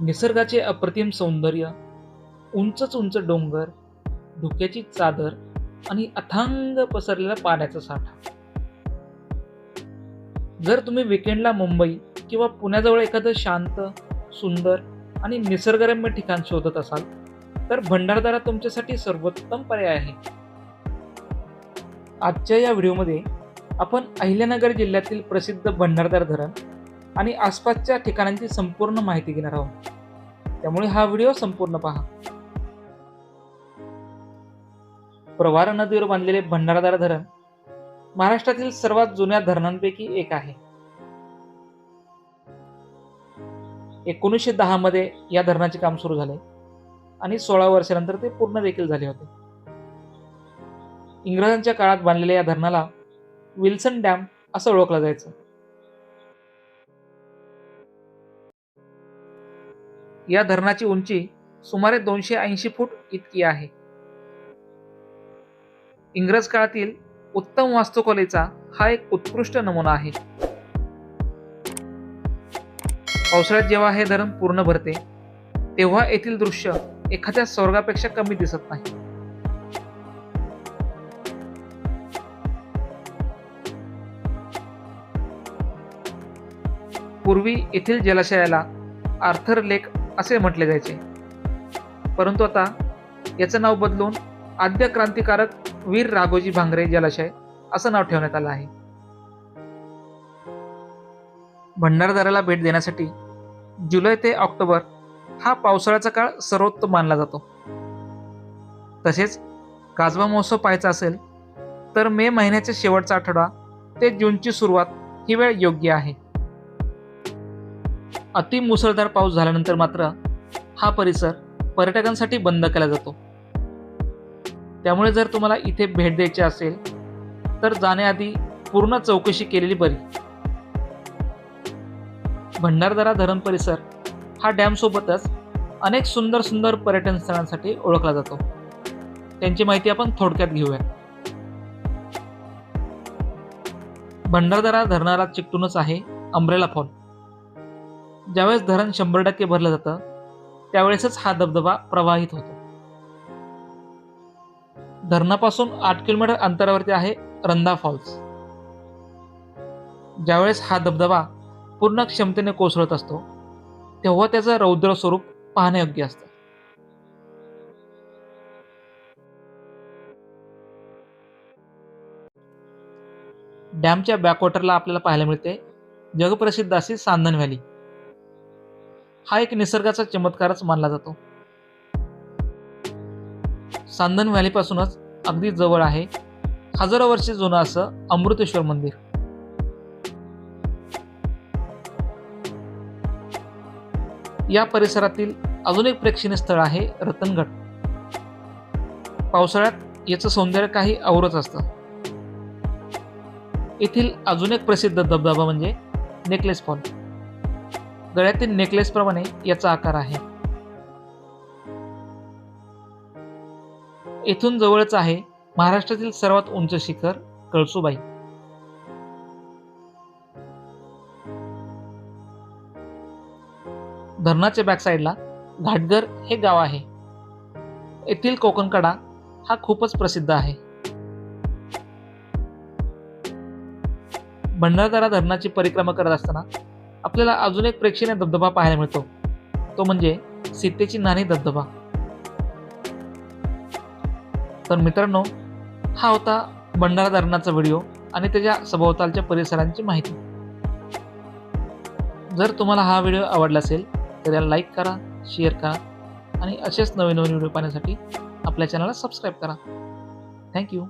निसर्गाचे अप्रतिम सौंदर्य, उंचच उंच डोंगर, धुक्याची चादर आणि अथांग पसरलेला पाण्याचा साठा. जर तुम्ही विकेंडला मुंबई किंवा पुण्याजवळ एखादं शांत, सुंदर आणि निसर्गरम्य ठिकाण शोधत असाल, तर भंडारदरा तुमच्यासाठी सर्वोत्तम पर्याय आहे. आजच्या या व्हिडिओमध्ये आपण अहिल्यानगर जिल्ह्यातील प्रसिद्ध भंडारदरा धरण आणि आसपासच्या ठिकाणांची संपूर्ण माहिती घेणार आहोत. त्यामुळे हा व्हिडिओ संपूर्ण पहा. प्रवारा नदीवर बांधलेले भंडारदरा धरण महाराष्ट्रातील सर्वात जुन्या धरणांपैकी एक आहे. 1910 मध्ये या धरणाचे काम सुरू झाले आणि 16 वर्षानंतर ते पूर्ण देखील झाले होते. इंग्रजांच्या काळात बांधलेल्या या धरणाला विल्सन डॅम असं ओळखलं जायचं. या धरणाची उंची सुमारे 280 फूट इतकी आहे. इंग्रज काळातील उत्तम वास्तुकलेचा हा एक उत्कृष्ट नमुना आहे. पावसाळ्यात जेव्हा हे धरण पूर्ण भरते, तेव्हा येथील दृश्य एखाद्या स्वर्गापेक्षा कमी दिसत नाही. पूर्वी येथील जलाशयाला आर्थर लेक असे म्हटले जायचे, परंतु आता याचं नाव बदलून आद्य क्रांतिकारक वीर राघोजी भांगरे जलाशय असं नाव ठेवण्यात आलं आहे. भंडारदऱ्याला भेट देण्यासाठी जुलै ते ऑक्टोबर हा पावसाळ्याचा काळ सर्वोत्तम मानला जातो. तसेच काजवा महोत्सव पाहायचा असेल तर मे महिन्याच्या शेवटचा आठवडा ते जूनची सुरुवात ही वेळ योग्य आहे. अति मुसळधार पाऊस झाल्यानंतर मात्र हा परिसर पर्यटकांसाठी बंद केला जातो. त्यामुळे जर तुम्हाला इथे भेट द्यायची असेल तर जाण्याआधी पूर्ण चौकशी केलेली बरी. भंडारदरा धरण परिसर हा डॅम सोबतच अनेक सुंदर सुंदर पर्यटन स्थळांसाठी ओळखला जातो. त्यांची माहिती आपण थोडक्यात घेऊया. भंडारदरा धरणाला चिकटूनच आहे अंब्रेला फॉल. ज्यावेळेस धरण 100% भरलं जातं, त्यावेळेसच हा धबधबा प्रवाहित होतो. धरणापासून 8 किलोमीटर अंतरावरती आहे रंधा फॉल्स. ज्यावेळेस हा धबधबा पूर्ण क्षमतेने कोसळत असतो, तेव्हा त्याचं रौद्र स्वरूप पाहण्यायोग्य असतं. डॅमच्या बॅकवॉटरला आपल्याला पाहायला मिळते जगप्रसिद्ध अशी सांदन व्हॅली. हा एक निसर्गाचा चमत्कारच मानला जातो. सांदन व्हॅलीपासूनच अगदी जवळ आहे हजारो वर्षे जुनं असं अमृतेश्वर मंदिर. या परिसरातील अजून एक प्रेक्षणीय स्थळ आहे रतनगड. पावसाळ्यात याचं सौंदर्य काही औरच असतं. येथील अजून एक प्रसिद्ध धबधबा म्हणजे नेकलेस फॉल. गळ्यातील नेकलेस प्रमाणे याचा आकार आहे. येथून जवळच आहे महाराष्ट्रातील सर्वात उंच शिखर कळसुबाई. धरणाच्या बॅकसाइडला घाटघर हे गाव आहे. येथील कोकणकडा हा खूपच प्रसिद्ध आहे. भंडारदरा धरणाची परिक्रमा करत असताना आपल्याला अजून एक प्रेक्षणीय धबधबा पाहायला मिळतो, तो म्हणजे सीतेची नाणी धबधबा. तर मित्रांनो, हा होता भंडारा धरणाचा व्हिडिओ आणि त्याच्या सभोवतालच्या परिसरांची माहिती. जर तुम्हाला हा व्हिडिओ आवडला असेल तर याला लाईक करा, शेअर करा आणि असेच नवीन नवीन व्हिडिओ पाहण्यासाठी आपल्या चॅनलला सबस्क्राईब करा. थँक्यू.